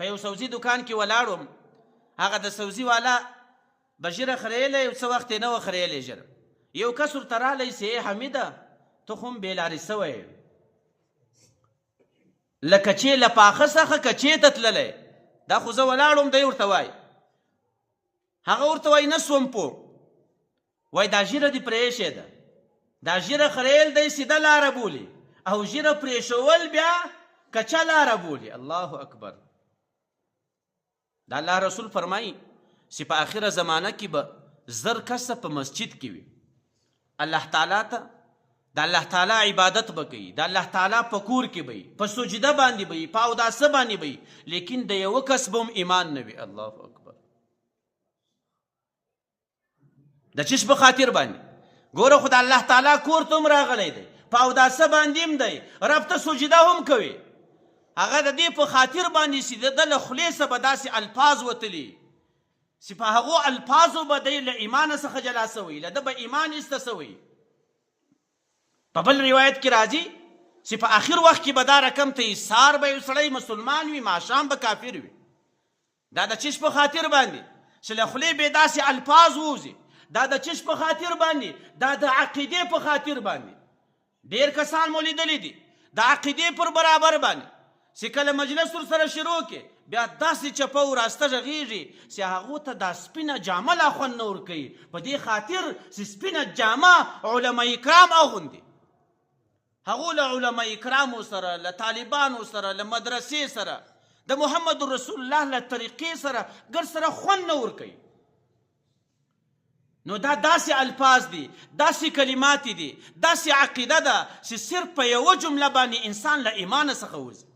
په یو سبزي دکان کې ولاړم، هغه د سبزي والا به ژیره خریلی، څه وخت یې نه وه خریلی ژیره. یو کس ورته رالی چې حمیده ته خو هم بېلارې سوی له کچې له پاخه څخه کچې ته تللی، دا خو زه ولاړم دی ورته وایي. هغه ورته وایي نه سوم پوه، وایي دا ژیره دې پرېښې ده، دا ژیره خریل دی سیده لاره بولي او ژیره پرېښول بیا کچه لاره بولي. الله اکبر. د الله رسول فرمایي چې په آخره زمانه کې به زر کسه په مسجد کې وي، الله تعالی ته د الله تعالی عبادت به کوي، د الله تعالی په کور کې به وي، په سجده باندې به وي، په اوداسه باندې به وي، لیکن د یوه کس به هم ایمان نه وي. الله اکبر. د چش په خاطر باندې ګوره خو د الله تعالی کور ته هم راغلی دی، په اوداسه باندې هم دی، رب ته سجده هم کوي، هغه د دې په خاطر باندې چې د ده له خولې څخه به داسې الفاظ وتلي چې په هغو الفاظو به دی له ایمانه څخه جلا سوی، له ده به ایمان ایسته سوی. په بل روایت کې راځي چې په آخر وخت کې به دا رقم ته سار به یو سړی مسلمان وي، ماښام به کافر وي. دا د چش په خاطر باندې چې له خولې به داسې الفاظ ووځي، دا د چش په خاطر باندې، دا د عقیدې په خاطر باندې. ډېر کسان مو لیدلی دي د عقیدې پر برابر باندې چې کله مجلس ورسره شروع کې بیا داسې چپه و راسته غږېږي چې هغو ته دا سپینه جامه لا خوند نه ورکوي، په دې خاطر چې سپینه جامه علما کرام اغوندي. هغو له علما کرامو سره، له طالبانو سره، له مدرسې سره، د محمد رسول الله له طریقې سره ګر سره خوند نه ورکوي. نو دا داسې الفاظ دي، داسې کلمات دي، داسې عقیده ده چې صرف په یوه جمله باندې انسان له ایمانه څخه وځي.